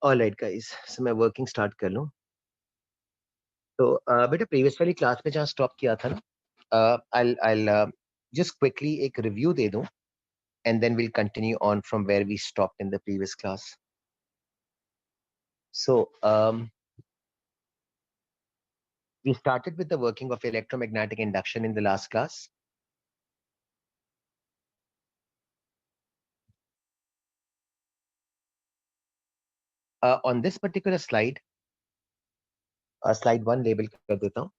Alright guys, सो मैं working start कर लूँ। तो बेटा प्रीवियस वाली क्लास में जहाँ स्टॉप किया था ना, I'll just quickly एक रिव्यू दे दूँ and then we'll continue on from where we stopped in the previous class. So we started with the working of electromagnetic induction in the last class. On this particular slide, slide 1 label कर देता हूँ,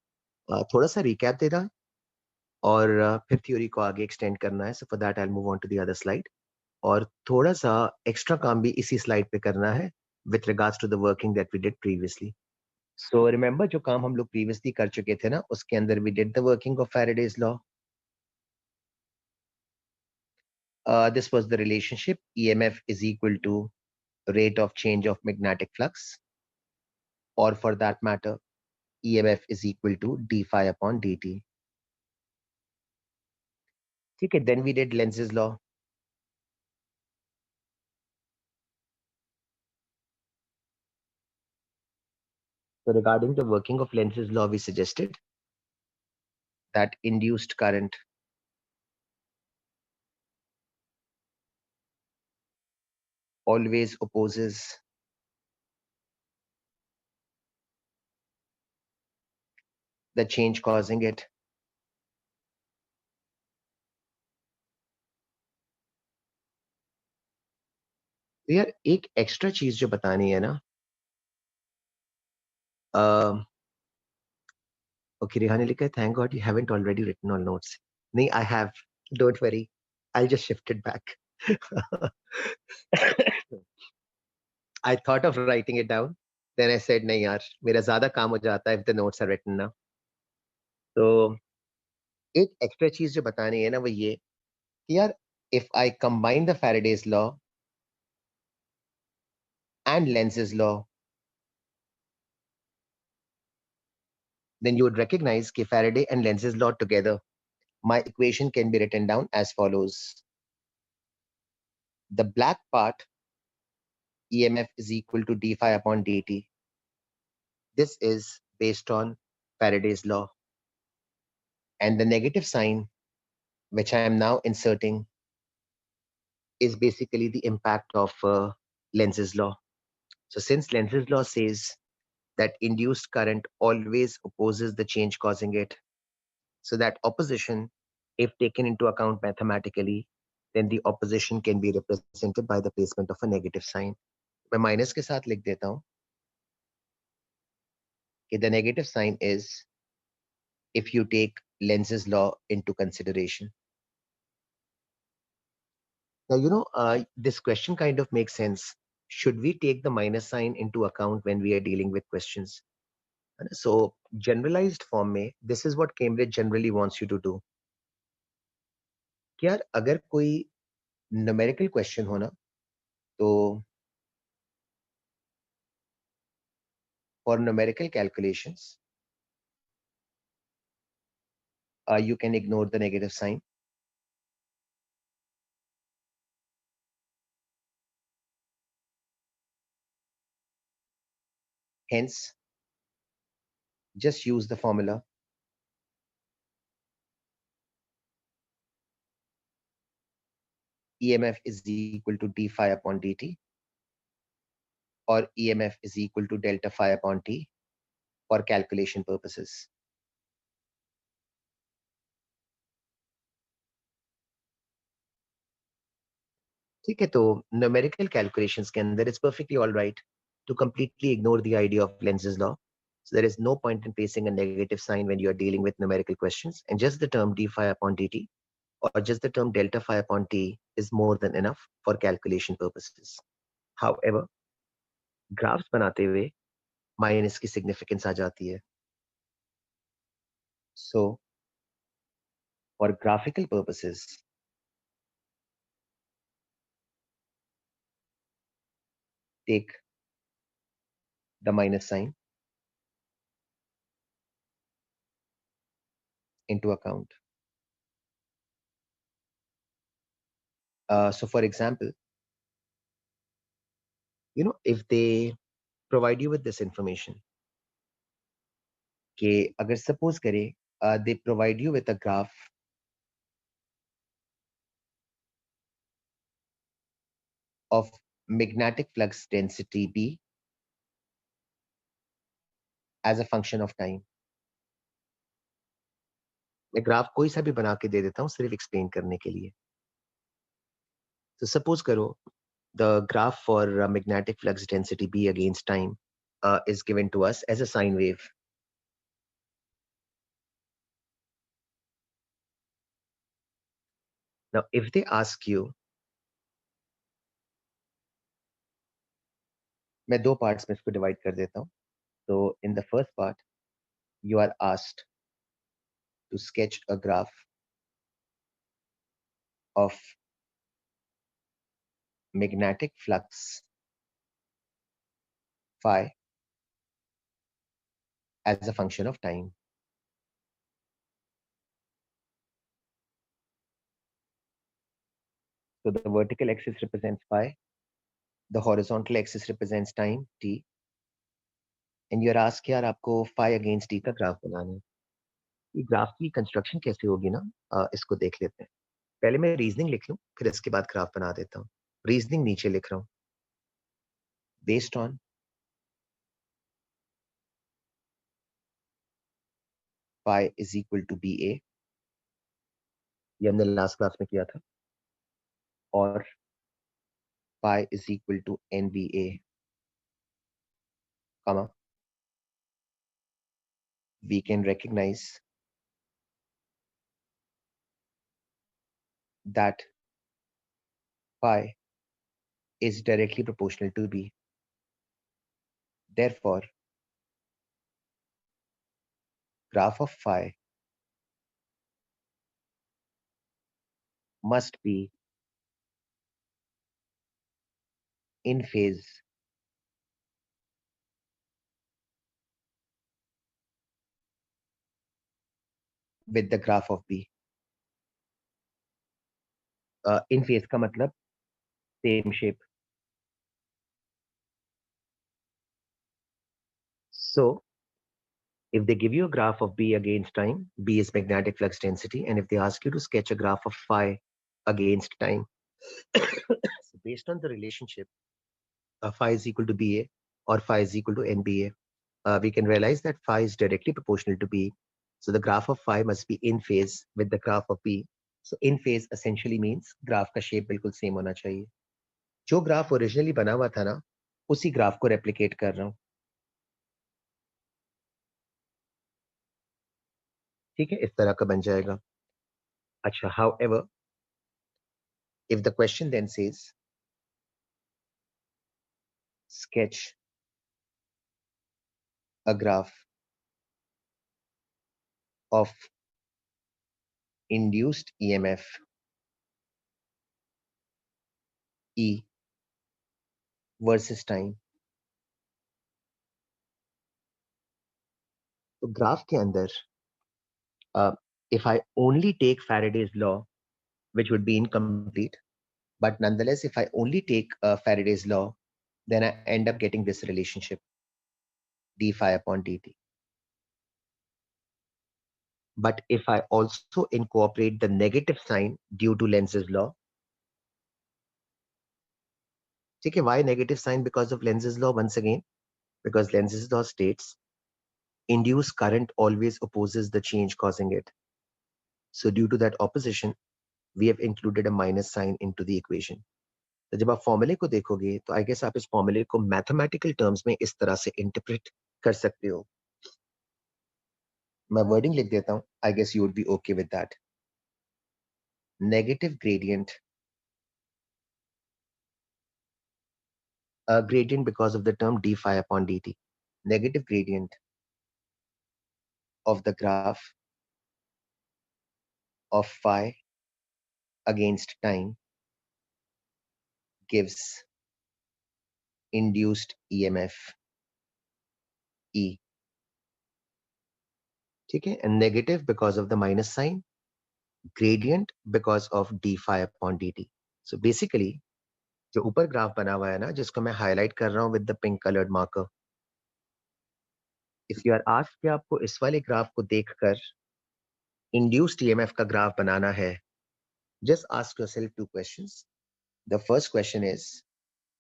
थोड़ा सा recap देना है और फिर theory को आगे एक्सटेंड करना है. So for that I will move on to the other slide और थोड़ा सा एक्स्ट्रा काम भी इसी स्लाइड पे करना है with regards to the working that we did previously. So remember जो काम हम लोग प्रीवियसली कर चुके थे ना, उसके अंदर we did the working of Faraday's law. This was the relationship EMF is equal to rate of change of magnetic flux, or for that matter EMF is equal to d phi upon dt. ठीक है, then we did Lenz's law. So regarding the working of Lenz's law, we suggested that induced current always opposes the change causing it. तो यार एक extra चीज जो बतानी है ना, ओके रिहान ने लिखा है thank God you haven't already written on notes. नहीं, I have, don't worry, I just shifted back. I thought of writing it down, then I said नहीं यार, मेरा ज्यादा काम हो जाता है if the notes are written now. तो एक एक्स्ट्रा चीज जो बतानी है ना वो ये कि यार if I combine the Faraday's law and Lenz's law, then you would recognize कि Faraday and Lenz's law together, my equation can be written down as follows. The black part, EMF is equal to d phi upon dt. This is based on Faraday's law. And the negative sign, which I am now inserting, is basically the impact of Lenz's law. So since Lenz's law says that induced current always opposes the change causing it, so that opposition, if taken into account mathematically, then the opposition can be represented by the placement of a negative sign. मैं minus के साथ लिख देता हूँ कि the negative sign is if you take Lenz's law into consideration. Now, you know, this question kind of makes sense. Should we take the minus sign into account when we are dealing with questions? So, generalized form में, this is what Cambridge generally wants you to do. कि यार अगर कोई numerical question हो ना, तो for numerical calculations, you can ignore the negative sign. Hence, just use the formula EMF is equal to d phi upon dt, or EMF is equal to delta phi upon t for calculation purposes. ठीक है, तो numerical calculations के अंदर it's perfectly all right to completely ignore the idea of Lenz's law. So there is no point in placing a negative sign when you are dealing with numerical questions, and just the term d phi upon dt or just the term delta phi upon t is more than enough for calculation purposes. However, graphs बनाते हुए minus की significance आ जाती है. So for graphical purposes, take the minus sign into account. So for example, if they provide you with this information, कि अगर suppose करें they provide you with a graph of magnetic flux density B as a function of time. मैं graph कोई सा भी बना के दे देता हूँ सिर्फ एक्सप्लेन करने के लिए. तो सपोज करो the graph for magnetic flux density B against time is given to us as a sine wave. Now, if they ask you, मैं दो पार्ट्स में इसको डिवाइड कर देता हूँ. So, in the first part, you are asked to sketch a graph of magnetic flux phi as a function of time. So the vertical axis represents phi, the horizontal axis represents time t, and you're asked यार आपको phi against t का graph बनाना है. ये graph की construction कैसे होगी ना, इसको देख लेते हैं. पहले मैं रीजनिंग लिख लूं, फिर इसके बाद ग्राफ बना देता हूँ. रीजनिंग नीचे लिख रहा हूँ. Based on phi is equal to ba, ये हमने लास्ट क्लास में किया था, और phi is equal to nba, comma, we can recognize that phi is directly proportional to b. Therefore, graph of phi must be in phase with the graph of b. In phase का मतलब same shape. So, if they give you a graph of B against time, B is magnetic flux density, and if they ask you to sketch a graph of phi against time, so based on the relationship phi is equal to BA or phi is equal to NBA, we can realize that phi is directly proportional to B. So the graph of phi must be in phase with the graph of B. So in phase essentially means graph का shape बिल्कुल same होना चाहिए. जो graph originally बना हुआ था ना, उसी ग्राफ को रेप्लिकेट कर रहा हूँ. ठीक है, इस तरह का बन जाएगा. अच्छा, however, if the question then says sketch a graph of induced EMF E versus time, तो ग्राफ के अंदर if I only take Faraday's law, which would be incomplete, but nonetheless, if I only take Faraday's law, then I end up getting this relationship d phi upon dt. But if I also incorporate the negative sign due to Lenz's law, okay, why negative sign? Because of Lenz's law once again, because Lenz's law states induced current always opposes the change causing it. So due to that opposition, we have included a minus sign into the equation. तो जब आप फॉर्मूले को देखोगे तो I guess आप इस फॉर्मूले को मैथमेटिकल टर्म्स में इस तरह से इंटरप्रेट कर सकते हो. मैं वर्डिंग लिख देता हूं. I guess you would be okay with that. Negative gradient, gradient because of the term d phi upon dt. Negative gradient of the graph of phi against time gives induced EMF E. ठीक है, and negative because of the minus sign, gradient because of d phi upon dt. So basically, जो ऊपर graph बना हुआ है ना, जिसको मैं हाईलाइट कर रहा हूँ with the pink coloured marker, if you are asked कि आपको इस वाले ग्राफ को देखकर इंड्यूस्ड ईएमएफ का ग्राफ बनाना है, just ask yourself two questions. The first question is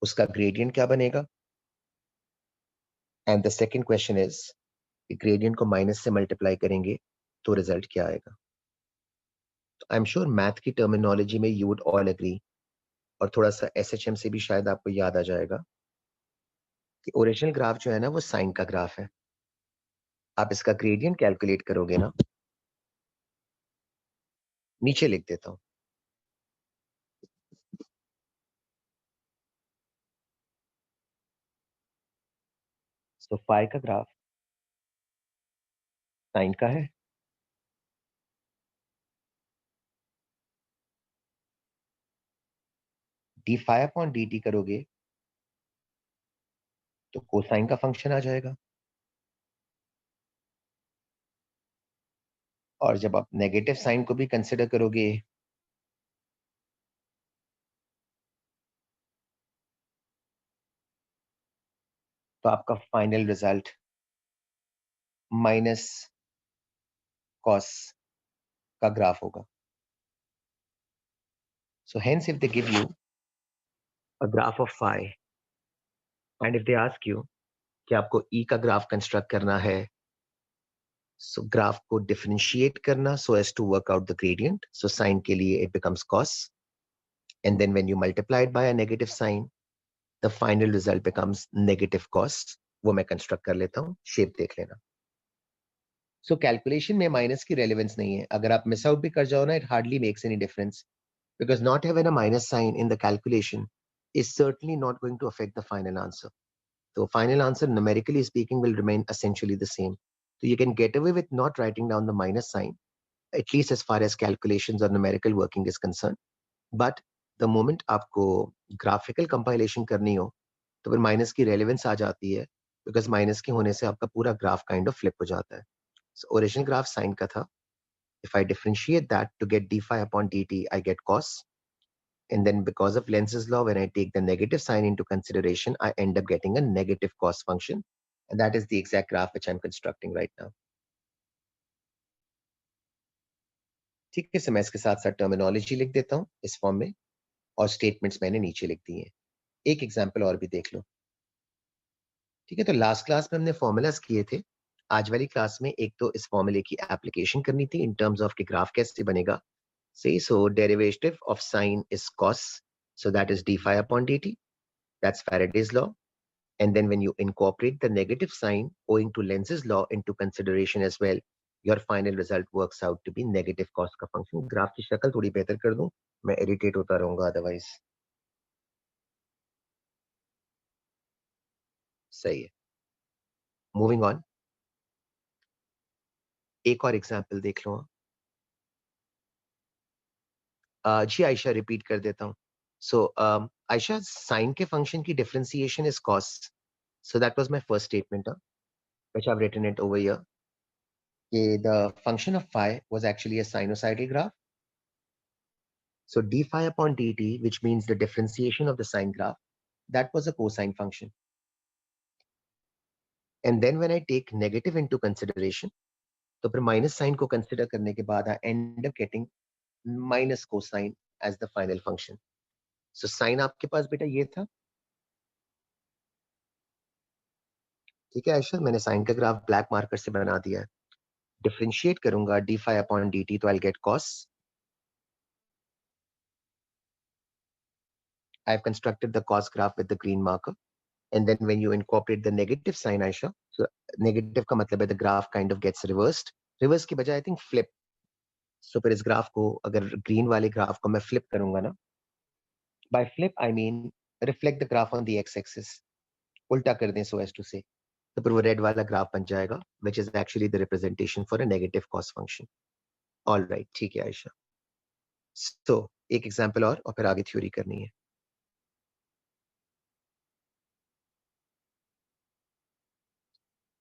उसका ग्रेडियंट क्या बनेगा, एंड द सेकंड क्वेश्चन इज ग्रेडियंट को माइनस से मल्टीप्लाई करेंगे तो रिजल्ट क्या आएगा. तो आई एम श्योर मैथ की टर्मिनोलॉजी में यू वुड ऑल एग्री, और थोड़ा सा एसएचएम से भी शायद आपको याद आ जाएगा कि ओरिजिनल ग्राफ जो है ना वो साइन का ग्राफ है. आप इसका ग्रेडियंट कैलकुलेट करोगे ना, नीचे लिख देता हूं. तो फाई का ग्राफ साइन का है, d phi upon d t करोगे तो कोसाइन का फंक्शन आ जाएगा. और जब आप नेगेटिव साइन को भी कंसिडर करोगे तो आपका फाइनल रिजल्ट माइनस कॉस का ग्राफ होगा. So hence if they give you a graph of phi and if they ask you कि आपको ई का ग्राफ कंस्ट्रक्ट करना है, सो ग्राफ को डिफरेंशिएट करना so as to work out the gradient. So sine के लिए it becomes cos, and then when you multiply it by a negative sign the final result becomes negative cos. वो मैं construct कर लेता हूँ, shape देख लेना. सो कैलकुलेशन में माइनस की रेलेवेंस नहीं है. अगर आप मिस आउट भी कर जाओ ना, it hardly makes any difference, because not having a minus sign in the calculation is certainly not going to affect the final answer. The final answer, numerically speaking, will remain essentially the same. So you can get away with not writing down the minus sign, at least as far as calculations or numerical working is concerned. But the moment आपको graphical compilation करनी हो, तो फिर minus की relevance आ जाती है, because minus के होने से आपका पूरा graph kind of flip हो जाता है. So original graph sine का था. If I differentiate that to get d phi upon dt, I get cos. And then because of Lenz's law, when I take the negative sign into consideration, I end up getting a negative cos function. And that is the exact graph which I'm constructing right now. ठीक है, मैं इसके साथ साथ terminology लिख देता हूँ इस फॉर्म में, और स्टेटमेंट्स मैंने नीचे लिख दिए हैं. एक एग्जांपल और भी देख लो. ठीक है, तो लास्ट क्लास में हमने फॉर्मूलाज किए थे. आज वाली क्लास में एक तो इस फॉर्मूले की एप्लीकेशन करनी थी इन टर्म्स ऑफ कि ग्राफ कैसे बनेगा. See, so derivative of sine is cos, so that is d phi upon dt. That's Faraday's law. And then when you incorporate the negative sign owing to Lenz's law into consideration as well, your final result works out to be negative cos का function. Graph की शक्ल थोड़ी बेहतर कर दूं, मैं irritate होता रहूंगा अदरवाइज. सही है. मूविंग ऑन, एक और एग्जांपल देख लो. जी आयशा, रिपीट कर देता हूँ. सो आयशा, साइन के फंक्शन की differentiation is cos. So that was my first statement, which I've written it over here. The function of phi was actually a sinusoidal graph. So d phi upon dt, which means the differentiation of the sine graph, that was a cosine function. And then when I take negative into consideration, तो फिर minus sign को consider करने के बाद I end up getting minus cosine as the final function. So sine आपके पास बेटा ये था. ठीक है आयशा, मैंने साइन का ग्राफ ब्लैक मार्कर से बना दिया है. डिफरेंशिएट करूंगा d phi upon dt, तो I'll get cos. I've constructed the cos graph with the green marker. And then when you incorporate the negative sign, Aisha, so negative का मतलब है the graph kind of gets reversed. Reverse की बजाय I think flip. So फिर इस graph को, अगर green वाले ग्राफ को मैं flip करूंगा ना, by flip I mean reflect the graph on the x-axis. उल्टा कर दें so as to say. तो फिर वो red वाला ग्राफ बन जाएगा, which is actually the representation for a negative cos function. All right, ठीक है आयशा. So एक एग्जांपल और फिर आगे थ्योरी करनी है.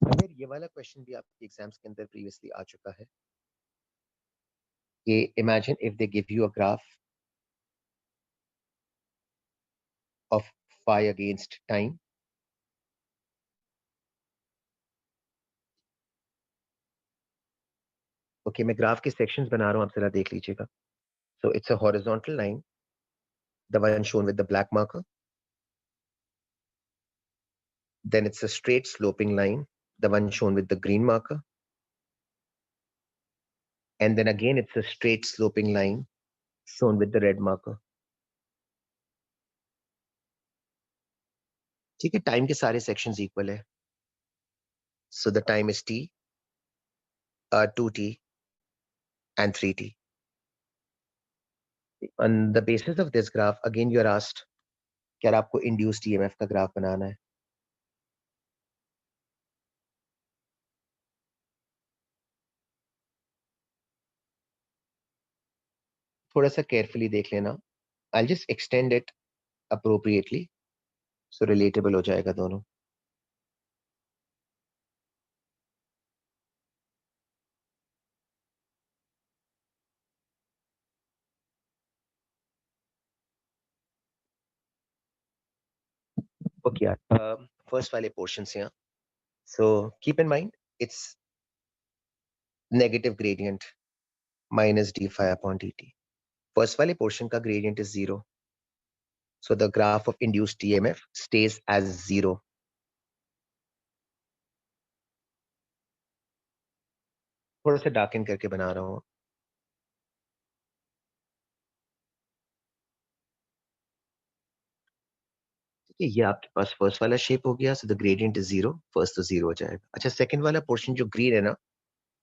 अगर ये वाला क्वेश्चन भी आपके एग्जाम्स के अंदर प्रीवियसली आ चुका है कि imagine if they give you a graph of phi against time. Okay मैं ग्राफ के सेक्शंस बना रहा हूँ, आप जरा देख लीजिएगा. So it's a horizontal line, the one shown with the black marker. Then it's a straight sloping line, the one shown with the green marker. And then again it's a straight sloping line shown with the red marker. ठीक है, time के सारे sections equal है. So the time is t, 2t and 3t. On the basis of this graph, again you are asked, क्या आपको induced EMF का graph बनाना है. थोड़ा सा केयरफुली देख लेना. I'll just extend it appropriately, so relatable हो जाएगा दोनों. Okay, first वाले portions here. So keep in mind, it's negative gradient minus d phi upon dt. First वाले portion का gradient is 0. So the graph of induced EMF stays as 0. थोड़ा सा darken करके बना रहा हूँ. ये आपके पास फर्स्ट वाला शेप हो गया. So the gradient is 0. First तो 0 हो जाएगा. अच्छा, सेकंड वाला पोर्शन जो ग्रीन है ना,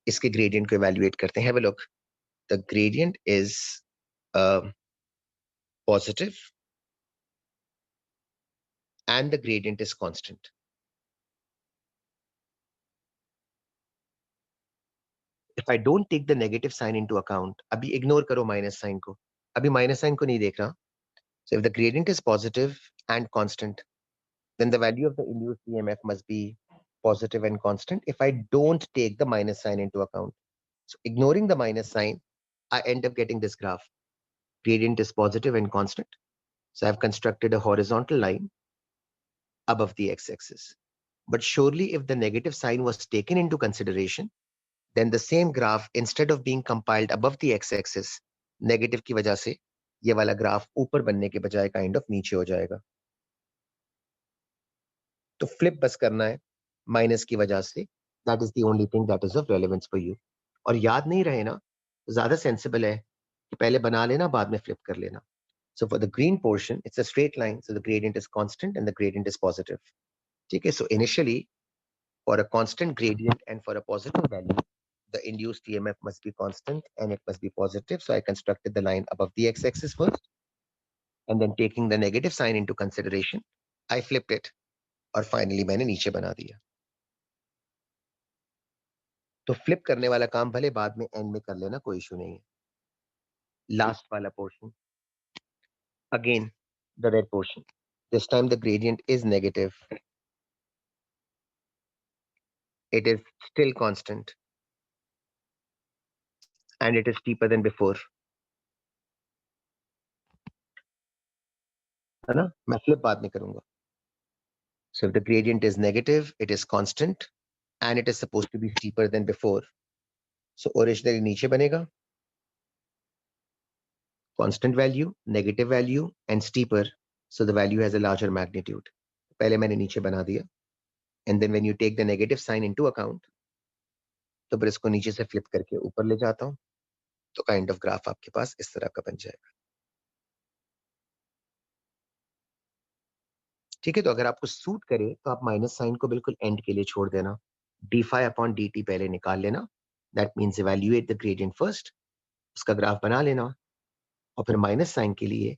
इसके ग्रेडियंट को इवैल्यूएट करते हैं. Have a look. The gradient is positive and the gradient is constant. If I don't take the negative sign into account, अभी ignore करो minus sign को. अभी minus sign को नहीं देख रहा. So if the gradient is positive and constant, then the value of the induced EMF must be positive and constant if I don't take the minus sign into account. So ignoring the minus sign, I end up getting this graph. Gradient is positive and constant. So I've constructed a horizontal line above the x-axis. But surely if the negative sign was taken into consideration, then the same graph, instead of being compiled above the x-axis, negative की वजह से ये वाला graph ऊपर बनने के बजाय kind of नीचे हो जाएगा. तो फ्लिप बस करना है माइनस की वजह से. That is the only thing that is of relevance for you. और याद नहीं रहे ना, ज्यादा सेंसिबल है कि पहले बना लेना, बाद में फ्लिप कर लेना. So for the green portion, it's a straight line, so the gradient is constant and the gradient is positive. Okay, so initially, for a constant gradient and for a positive value, the induced EMF must be constant and it must be positive. So I constructed the line above the x-axis first, and then taking the negative sign into consideration, I flipped it, और finally मैंने नीचे बना दिया. तो flip करने वाला काम भले बाद में एंड में कर लेना, कोई इशू नहीं है. लास्ट वाला portion, again the red portion. This time the gradient is negative. It is still constant and it is steeper than before. है ना, मैं फ्लिप बाद में करूंगा. So if the gradient is negative, it is constant and it is supposed to be steeper than before. So originally नीचे बनेगा constant value, negative value and steeper. So the value has a larger magnitude. पहले मैंने नीचे बना दिया. And then when you take the negative sign into account, तो फिर इसको नीचे से फ्लिप करके ऊपर ले जाता हूँ, तो काइंड ऑफ ग्राफ आपके पास इस तरह का बन जाएगा. ठीक है, तो अगर आपको सूट करे तो आप माइनस साइन को बिल्कुल एंड के लिए छोड़ देना. D phi upon d t पहले निकाल लेना. That means evaluate the gradient first, उसका ग्राफ बना लेना, और फिर माइनस साइन के लिए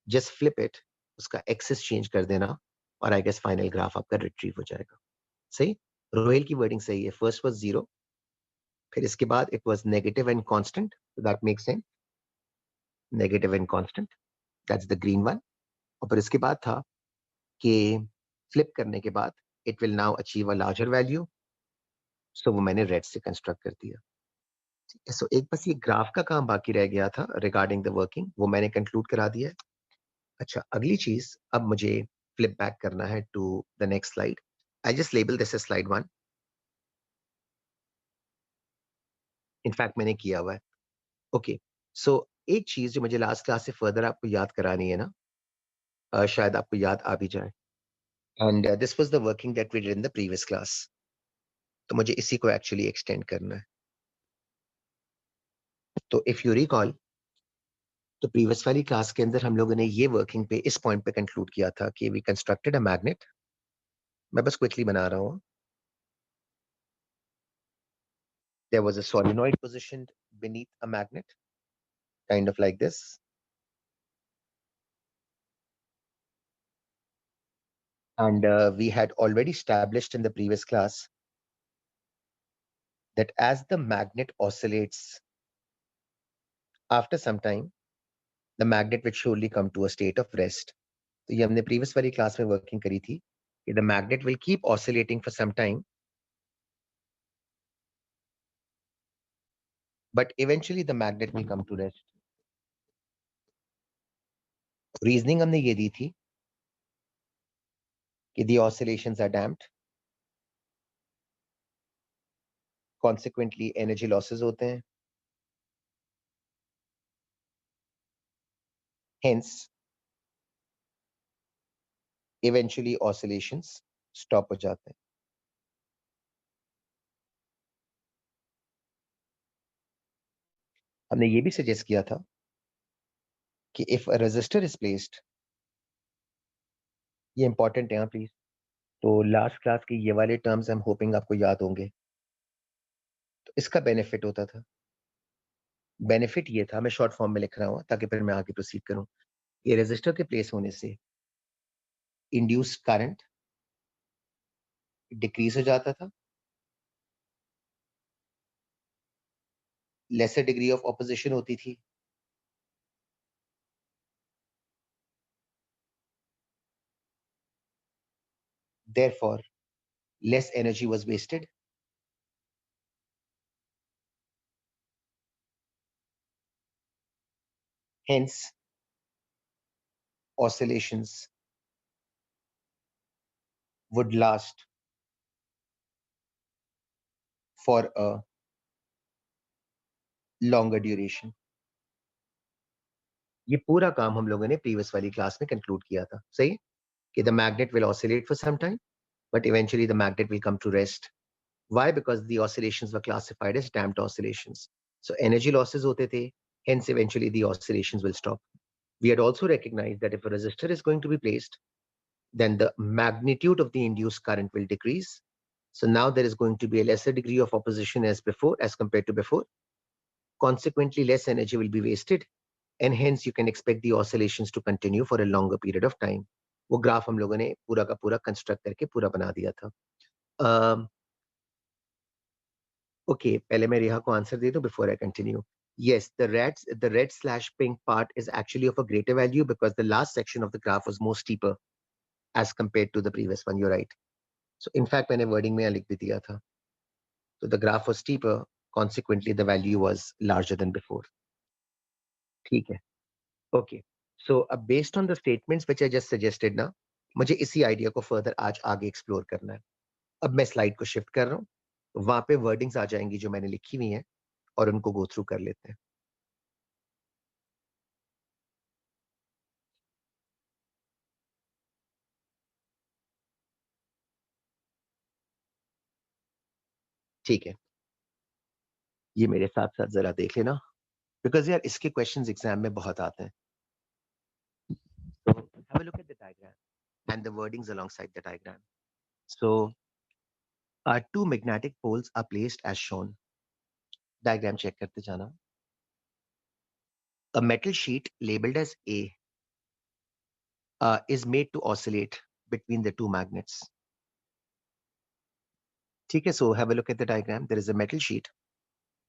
जस्ट फ्लिप इट, उसका एक्सिस चेंज कर देना, और आई गेस फाइनल ग्राफ आपका रिट्रीव हो जाएगा. सही, रोहेल की वर्डिंग सही है. फर्स्ट वाज 0, फिर इसके बाद it was negative and constant, that makes sense. Negative and constant, that's the green one. और फिर इसके बाद था कि फ्लिप करने के बाद it will now achieve a larger value. So वो मैंने रेड से कंस्ट्रक्ट कर दिया. ठीक है, सो एक बस ये ग्राफ का काम बाकी रह गया था रिगार्डिंग द वर्किंग, वो मैंने कंक्लूड करा दिया है. अच्छा, अगली चीज अब मुझे फ्लिप बैक करना है to the next slide. I just label this as slide 1. In fact मैंने किया हुआ है. ओके, सो एक चीज जो मुझे लास्ट क्लास से फर्दर आपको याद करानी है ना, शायद आपको याद आ भी जाए. And this was the working that we did in the previous class. तो मुझे इसी को एक्चुअली एक्सटेंड करना है. तो इफ यू रिकॉल, तो प्रीवियस वाली क्लास के अंदर हम लोगों ने ये वर्किंग पे इस पॉइंट पे कंक्लूड किया था कि वी कंस्ट्रक्टेड अ मैग्नेट. मैं बस क्विकली बना रहा हूँ. There was a solenoid positioned beneath a magnet, kind of like this. And we had already established in the previous class that as the magnet oscillates, after some time, the magnet will surely come to a state of rest. तो ये हमने previous वाली class में working करी थी कि the magnet will keep oscillating for some time, but eventually the magnet will come to rest. Reasoning हमने ये दी थी कि the oscillations are damped, consequently energy losses होते हैं. Hence, eventually oscillations stop हो जाते हैं. हमने ये भी सजेस्ट किया था कि if a resistor is placed, ये इंपॉर्टेंट है यहाँ प्लीज. तो लास्ट क्लास के ये वाले टर्म्स हम होपिंग आपको याद होंगे. तो इसका बेनिफिट होता था. बेनिफिट ये था, मैं शॉर्ट फॉर्म में लिख रहा हूँ ताकि फिर मैं आगे प्रोसीड करूँ. ये रेजिस्टर के प्लेस होने से इंड्यूस करंट डिक्रीज हो जाता था. लेसर डिग्री ऑफ ऑपोजिशन होती थी. Therefore less energy was wasted. Hence oscillations would last for a longer duration. ये पूरा काम हम लोगों ने प्रीवियस वाली क्लास में कंक्लूड किया था. सही कि the magnet will oscillate for some time, but eventually the magnet will come to rest. Why? Because the oscillations were classified as damped oscillations. So energy losses hote the, hence eventually the oscillations will stop. We had also recognized that if a resistor is going to be placed, then the magnitude of the induced current will decrease. So now there is going to be a lesser degree of opposition as before, as compared to before. Consequently, less energy will be wasted, and hence you can expect the oscillations to continue for a longer period of time. वो graph हम लोगों ने पूरा का पूरा construct करके पूरा बना दिया था. ओके, पहले मैं रेहा को आंसर दे दूं before I continue. Yes, the red slash pink part is actually of a greater value because the last section of the graph was more steeper as compared to the previous one. You're right. So in fact, मैंने wording में यहाँ लिख भी दिया था. So the graph was steeper. Consequently, the value was larger than before. ठीक है. Okay. So based on the statements which I just suggested ना, मुझे इसी आइडिया को फर्दर आज आगे एक्सप्लोर करना है. अब मैं स्लाइड को शिफ्ट कर रहा हूँ. वहां पे वर्डिंग्स आ जाएंगी जो मैंने लिखी हुई हैं और उनको गो थ्रू कर लेते हैं. ठीक है, ये मेरे साथ साथ जरा देख लेना, बिकॉज यार इसके क्वेश्चंस एग्जाम में बहुत आते हैं. So have a look at the diagram and the wordings alongside the diagram. So two magnetic poles are placed as shown. Diagram check करते जाना. A metal sheet labeled as A is made to oscillate between the two magnets. ठीक है, so have a look at the diagram. There is a metal sheet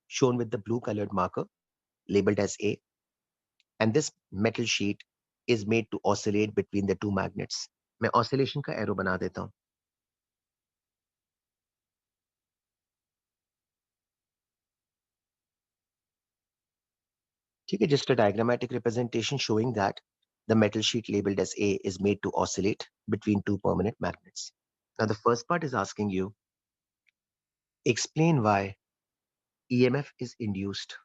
shown with the blue colored marker labeled as A, and this metal sheet is made to oscillate between the two magnets. मैं oscillation का arrow बना देता हूँ. ठीक है, just a diagrammatic representation showing that the metal sheet labeled as A is made to oscillate between two permanent magnets. Now, the first part is asking you, explain why EMF is induced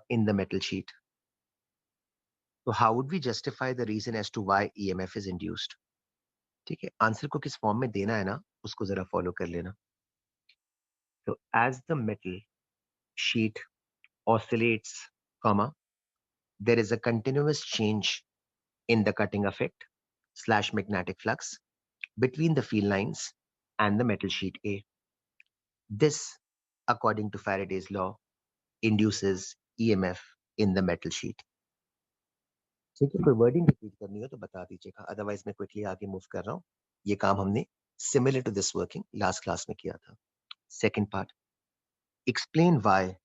in the metal sheet. So how would we justify the reason as to why EMF is induced? ठीक है, answer को किस form में देना है ना, उसको जरा फॉलो कर लेना. So as the metal sheet oscillates, comma, there is a continuous change in the cutting effect / magnetic flux between the field lines and the metal sheet A. This, according to Faraday's law, induces EMF in the metal sheet. ठीक है, कोई wording repeat करनी हो तो बता दीजिएगा, otherwise मैं quickly आगे मूव कर रहा हूँ. ये काम हमने similar to this working last class में किया था. Second part, explain why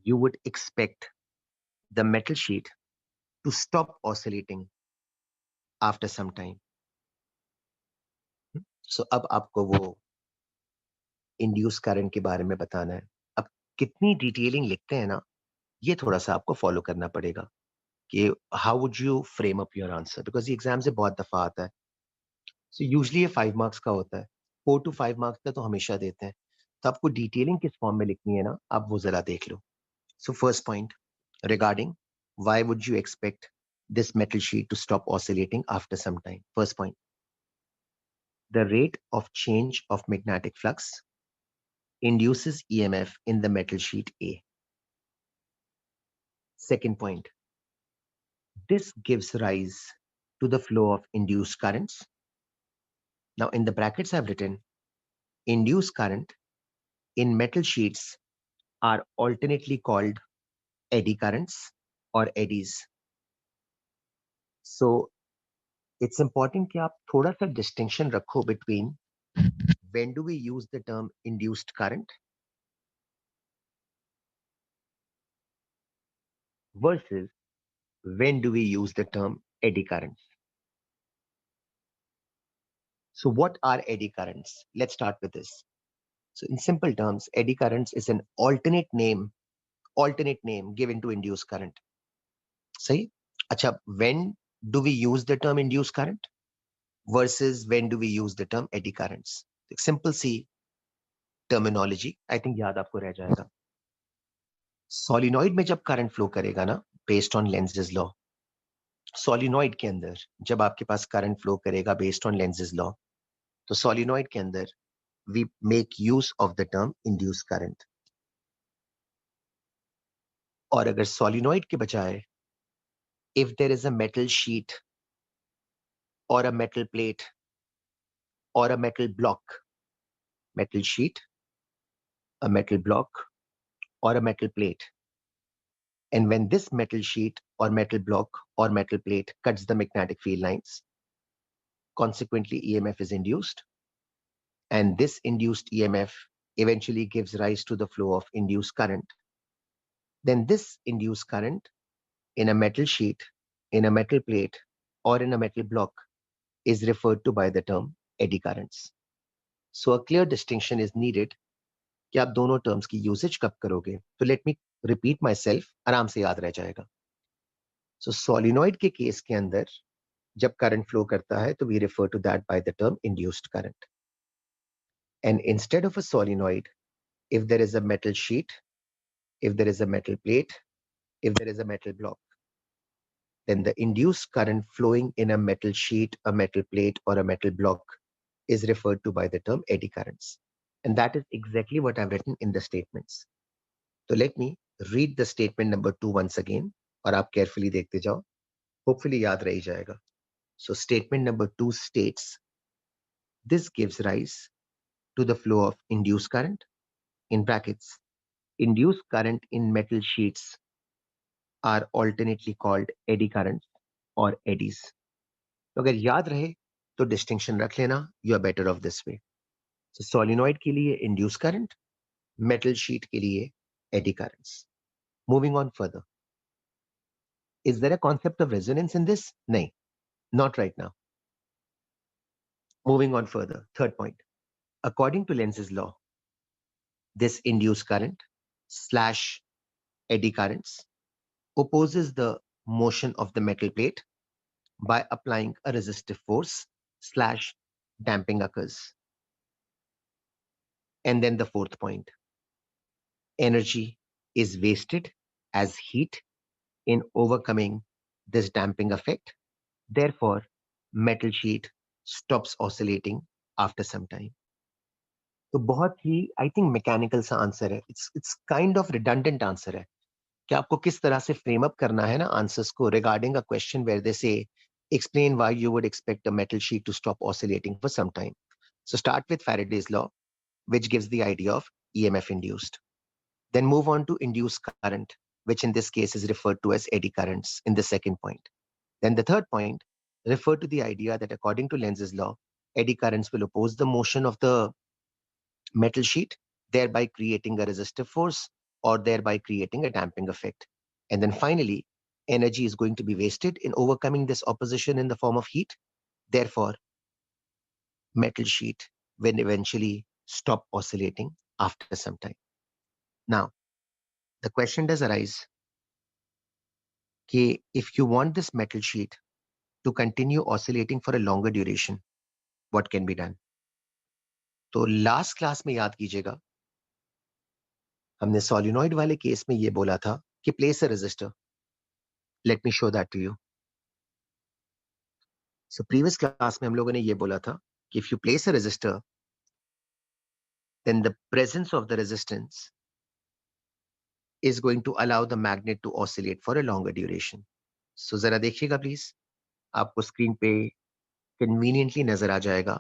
you would expect the metal sheet to stop oscillating after some time. So अब आपको वो इंड्यूस करंट के बारे में बताना है. अब कितनी डिटेलिंग लिखते हैं ना, ये थोड़ा सा आपको फॉलो करना पड़ेगा कि how would you frame up your answer, because ये एग्जाम से बहुत दफा आता है. सो यूजली ये 5 मार्क्स का होता है, 4 to 5 मार्क्स का तो हमेशा देते हैं. तो आपको डिटेलिंग किस फॉर्म में लिखनी है ना, आप वो जरा देख लो. So first point regarding why would you expect this metal sheet to stop oscillating after some time? First point, the rate of change of magnetic flux induces EMF in the metal sheet A. Second point, this gives rise to the flow of induced currents. Now in the brackets I've written, induced current in metal sheets are alternately called eddy currents or eddies. So it's important कि आप थोड़ा सा distinction रखो between when do we use the term induced current versus when do we use the term eddy currents. So what are eddy currents? Let's start with this. So in simple terms, eddy currents is an alternate name given to induced current. सही? अच्छा, when do we use the term induced current versus when do we use the term eddy currents? Simple C terminology, I think याद आपको रह जाएगा. Solenoid में जब current flow करेगा ना, based on Lenz's law, solenoid के अंदर जब आपके पास करंट फ्लो करेगा बेस्ड ऑन लेंजेस लॉ, तो सोलिनॉइड के अंदर we make use of the term induced current. और अगर सोलिनॉइड के बजाय if there is a metal sheet or a metal plate or a metal block, metal sheet, a metal block or a metal plate, and when this metal sheet or metal block or metal plate cuts the magnetic field lines, consequently EMF is induced, and this induced EMF eventually gives rise to the flow of induced current. Then this induced current in a metal sheet, in a metal plate, or in a metal block is referred to by the term eddy currents. So a clear distinction is needed कि आप दोनों terms की usage कब करोगे. तो let me repeat myself, आराम से याद रह जाएगा. So solenoid के case के अंदर जब current flow करता है तो we refer to that by the term induced current. And instead of a solenoid, if there is a metal sheet, if there is a metal plate, if there is a metal block, then the induced current flowing in a metal sheet, a metal plate, or a metal block is referred to by the term eddy currents. And that is exactly what I've written in the statements. So let me read the statement number 2 once again, और आप carefully देखते जाओ. Hopefully याद रह ही जाएगा. So statement number 2 states, this gives rise to the flow of induced current, in brackets, induced current in metal sheets are alternately called eddy currents or eddies. तो अगर याद रहे तो डिस्टिंक्शन रख लेना, you are better off this way. So solenoid के लिए induce current, metal sheet के लिए eddy currents. Moving on further, is there a concept of resonance in this? नहीं, not right now. Moving on further, third point, according to Lenz's law, this induced current / eddy currents opposes the motion of the metal plate by applying a resistive force slash damping occurs. And then the fourth point, energy is wasted as heat in overcoming this damping effect. Therefore, metal sheet stops oscillating after some time. तो बहुत ही I think mechanical सा answer है. It's kind of redundant answer है कि आपको किस तरह से फ्रेम अप करना है ना आंसर्स को regarding a question where they say explain why you would expect a metal sheet to stop oscillating for some time. So start with Faraday's law, which gives the idea of EMF induced. Then move on to induced current, which in this case is referred to as eddy currents in the second point. Then the third point refer to the idea that according to Lenz's law, eddy currents will oppose the motion of the metal sheet, thereby creating a resistive force or thereby creating a damping effect. And then finally, energy is going to be wasted in overcoming this opposition in the form of heat. Therefore, metal sheet will eventually stop oscillating after some time. Now, the question does arise कि if you want this metal sheet to continue oscillating for a longer duration, what can be done? तो last class में याद कीजिएगा हमने solenoid वाले case में ये बोला था कि place a resistor. Let me show that to you. So previous class में हम लोगों ने ये बोला था कि if you place a resistor then the presence of the resistance is going to allow the magnet to oscillate for a longer duration. So जरा देखिएगा प्लीज, आपको स्क्रीन पे कन्वीनियंटली नजर आ जाएगा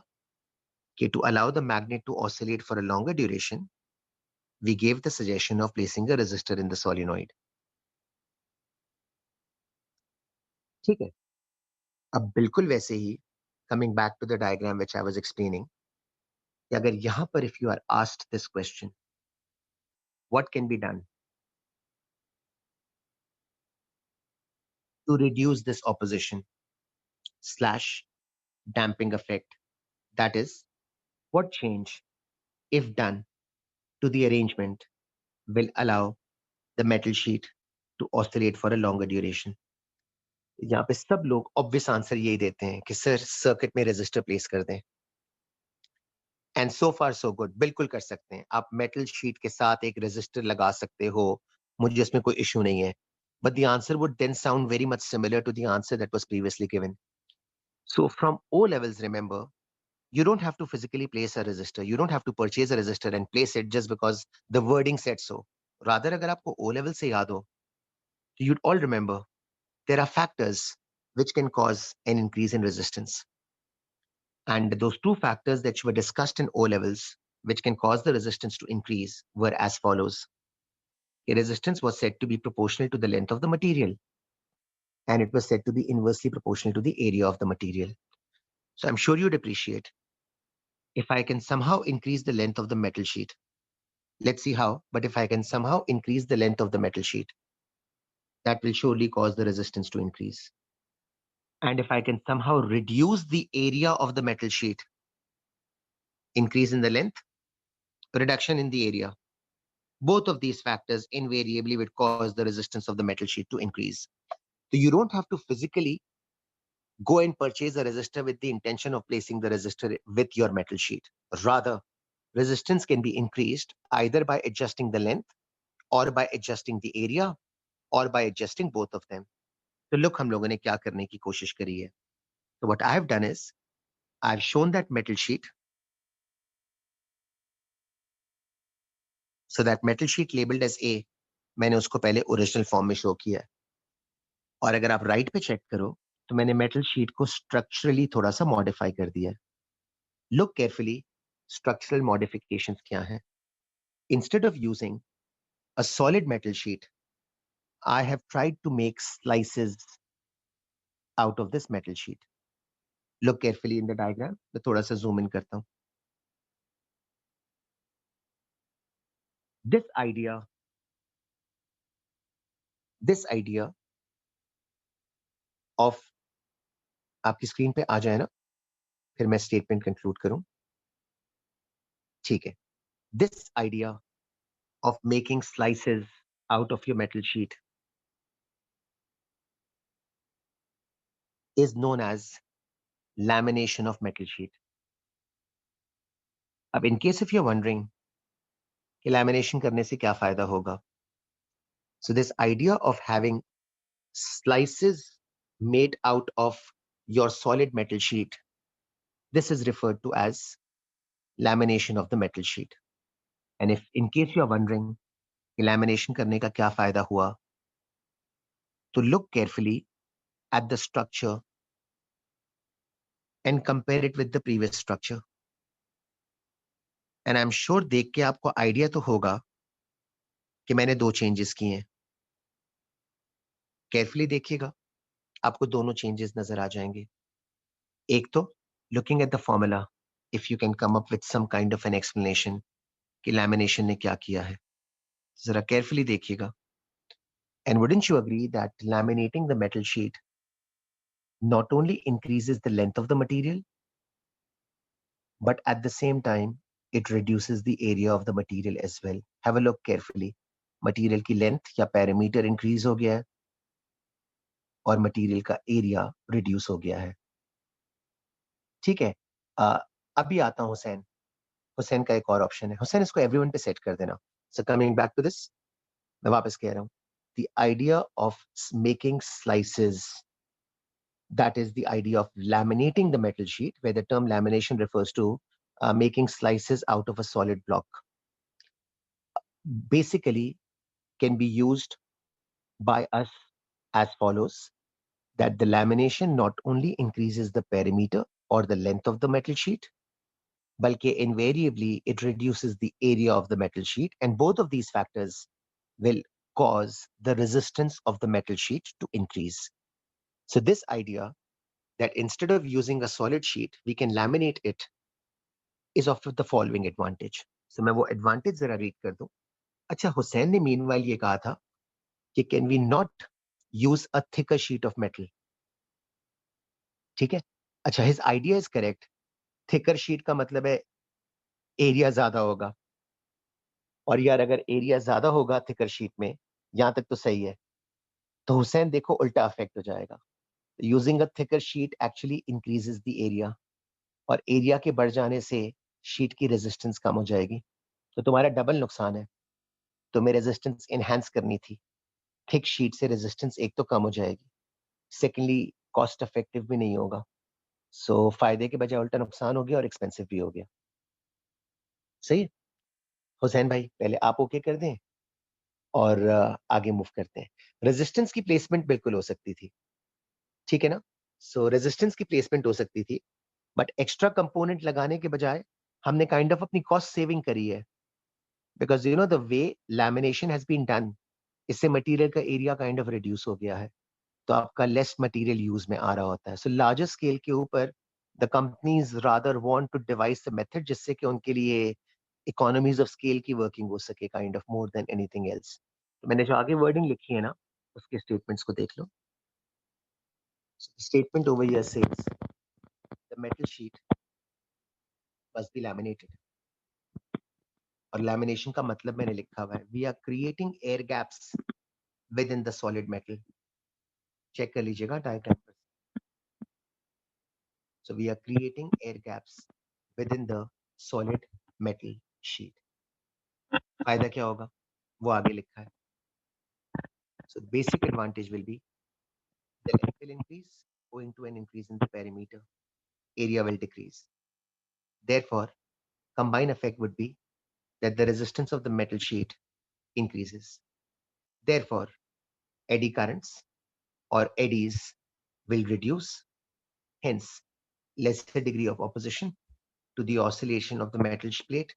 कि to allow the magnet to oscillate for a longer duration, we gave the suggestion of placing a resistor in the solenoid. ठीक है. अब बिल्कुल वैसे ही coming back to the diagram which I was explaining, कि अगर यहां पर if you are asked this question, what can be done to reduce this opposition slash damping effect? That is, what change, if done, to the arrangement will allow the metal sheet to oscillate for a longer duration? यहाँ पे सब लोग obvious answer यही देते हैं कि sir circuit में resistor place कर दें. And so far so good, बिल्कुल कर सकते हैं. आप मेटल शीट के साथ एक रेजिस्टर लगा सकते हो, मुझे इसमें कोई इशू नहीं है. But the answer would then sound very much similar to the answer that was previously given. So from O levels, remember, you don't have to physically place a resistor. You don't have to purchase a resistor and place it just because the wording said so. Rather, अगर आपको O level से याद हो, you'd all remember there are factors which can cause an increase in resistance. And those two factors that were discussed in O levels, which can cause the resistance to increase, were as follows. A resistance was said to be proportional to the length of the material, and it was said to be inversely proportional to the area of the material. So I'm sure you'd appreciate if I can somehow increase the length of the metal sheet. Let's see how, but if I can somehow increase the length of the metal sheet, that will surely cause the resistance to increase. And if I can somehow reduce the area of the metal sheet, increase in the length, reduction in the area, both of these factors invariably would cause the resistance of the metal sheet to increase. So you don't have to physically go and purchase a resistor with the intention of placing the resistor with your metal sheet. Rather, resistance can be increased either by adjusting the length or by adjusting the area or by adjusting both of them. So look, हम लोगों ने क्या करने की कोशिश करी है. So what I have done is I've shown that metal sheet. So that metal sheet labeled as A, मैंने उसको पहले ओरिजिनल फॉर्म में शो किया है. और अगर आप राइट पे चेक करो तो मैंने मेटल शीट को स्ट्रक्चरली थोड़ा सा मॉडिफाई कर दिया है. लुक केयरफुली, स्ट्रक्चरल मॉडिफिकेशंस क्या हैं. Instead of using a solid metal sheet, I have tried to make slices out of this metal sheet. Look carefully in the diagram. मैं थोड़ा सा zoom in करता हूं. This idea of आपकी screen पे आ जाए ना, फिर मैं स्टेटमेंट कंक्लूड करूं. ठीक है. This idea of making slices out of your metal sheet is known as lamination of metal sheet. अब in case if you're wondering कि lamination करने से क्या फायदा होगा, so this idea of having slices made out of your solid metal sheet, this is referred to as lamination of the metal sheet. And if in case you are wondering कि lamination करने का क्या फायदा हुआ, to look carefully at the structure and compare it with the previous structure. And I'm sure देख के आपको idea तो होगा कि मैंने दो चेंजेस किए हैं. केयरफुली देखिएगा, आपको दोनों चेंजेस नजर आ जाएंगे. एक तो looking at the formula, if you can come up with some kind of an explanation कि lamination ने क्या किया है, जरा केयरफुली देखिएगा. And wouldn't you agree that laminating the metal sheet not only increases the length of the material, but at the same time, it reduces the area of the material as well. Have a look carefully. Material की length या perimeter increase हो गया है और material का area reduce हो गया है. ठीक है. अभी आता हूं हुसैन. हुसैन का एक और ऑप्शन है. हुसैन इसको everyone पे सेट कर देना. So coming back to this, मैं वापस कह रहा हूं. The idea of making slices, that is the idea of laminating the metal sheet, where the term lamination refers to making slices out of a solid block, basically can be used by us as follows: that the lamination not only increases the perimeter or the length of the metal sheet, but invariably it reduces the area of the metal sheet, and both of these factors will cause the resistance of the metal sheet to increase. So this idea that instead of using a solid sheet, we can laminate it is of the following advantage. So मैं वो advantage जरा read कर दूं. अच्छा, हुसैन ने meanwhile ये कहा था कि can we not use a thicker sheet of metal? ठीक है. अच्छा, his idea is correct. Thicker sheet का मतलब है एरिया ज्यादा होगा. और यार अगर एरिया ज्यादा होगा थिकर शीट में, यहां तक तो सही है. तो हुसैन देखो उल्टा अफेक्ट हो जाएगा. Using a thicker sheet actually increases the area, और एरिया के बढ़ जाने से शीट की रेजिस्टेंस कम हो जाएगी. तो तुम्हारा डबल नुकसान है. तुम्हें रेजिस्टेंस एनहांस करनी थी. थिक शीट से रेजिस्टेंस एक तो कम हो जाएगी, सेकेंडली कॉस्ट इफेक्टिव भी नहीं होगा. सो फायदे के बजाय उल्टा नुकसान हो गया और एक्सपेंसिव भी हो गया. सही है. हुसैन भाई पहले आप ओके कर दें और आगे मूव करते हैं. रेजिस्टेंस की प्लेसमेंट बिल्कुल हो सकती थी, ठीक है ना. सो रेजिस्टेंस की प्लेसमेंट हो सकती थी, बट एक्स्ट्रा कंपोनेंट लगाने के बजाय हमने काइंड ऑफ अपनी कॉस्ट सेविंग करी है. Because you know the way lamination has been done, इससे मटेरियल का एरिया काइंड ऑफ रिड्यूस हो गया है, तो आपका लेस मटेरियल यूज में आ रहा होता है. सो लार्जर स्केल के ऊपर the companies rather want to devise the method जिससे कि उनके लिए इकोनॉमीज ऑफ स्केल की वर्किंग हो सके, kind of more than anything else. तो मैंने जो आगे वर्डिंग लिखी है ना, उसके स्टेटमेंट्स को देख लो. Statement over here says the metal sheet must be laminated. और लैमिनेशन का मतलब मैंने लिखा हुआ है, we are creating air gaps within the solid metal. Check कर लीजिएगा डायग्राम पर. So we are creating air gaps within the solid metal sheet. फायदा क्या होगा वो आगे लिखा है. So basic advantage will be the length will increase owing to an increase in the perimeter. Area will decrease. Therefore, combined effect would be that the resistance of the metal sheet increases. Therefore, eddy currents or eddies will reduce. Hence, lesser degree of opposition to the oscillation of the metal plate.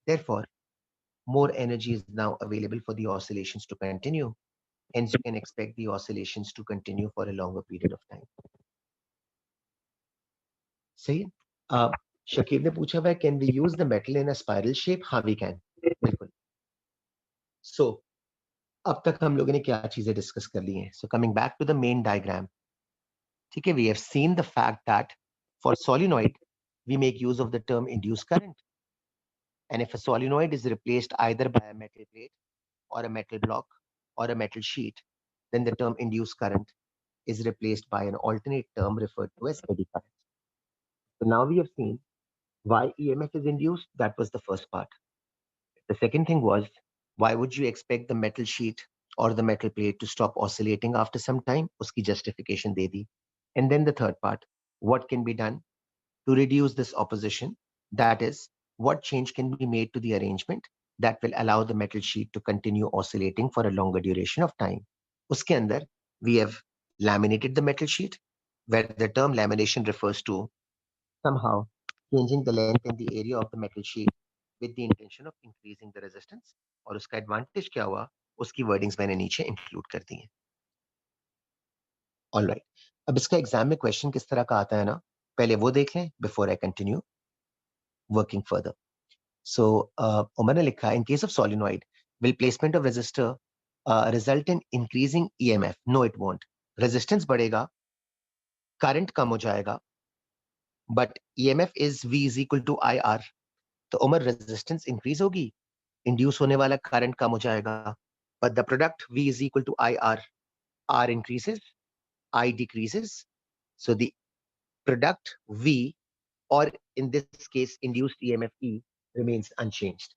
Therefore, more energy is now available for the oscillations to continue. Hence, you can expect the oscillations to continue for a longer period of time. सही है. शकीब ने पूछा हुआ है can we use the metal in a spiral shape. हाँ we can, बिल्कुल. So अब तक हम लोगों ने क्या चीजें डिस्कस कर ली हैं. So coming back to the main diagram, ठीक है. We have seen the fact that for solenoid we make use of the term induced current, and if a solenoid is replaced either by a metal plate or a metal block or a metal sheet, then the term induced current is replaced by an alternate term referred to as eddy current. So now we have seen why EMF is induced. That was the first part. The second thing was, why would you expect the metal sheet or the metal plate to stop oscillating after some time? Uski justification de di. And then the third part, what can be done to reduce this opposition? That is, what change can be made to the arrangement that will allow the metal sheet to continue oscillating for a longer duration of time? Uske andar, we have laminated the metal sheet, where the term lamination refers to somehow changing the length and the area of the metal sheet with the intention of increasing the resistance. और उसका advantage क्या हुआ, उसकी wordings मैंने नीचे include कर दी हैं. All right. अब इसका एग्जाम में क्वेश्चन किस तरह का आता है ना, पहले वो देख लें before I continue working further. So, Umar ने लिखा, in case of solenoid, will placement of resistor result in increasing EMF? No, it won't. Resistance बढ़ेगा, current कम हो जाएगा, but EMF is V is equal to IR. तो Umar resistance increase होगी, induce होने वाला current कम हो जाएगा, but the product V is equal to IR. R increases, I decreases. So the product V, or in this case induced EMF E, remains unchanged.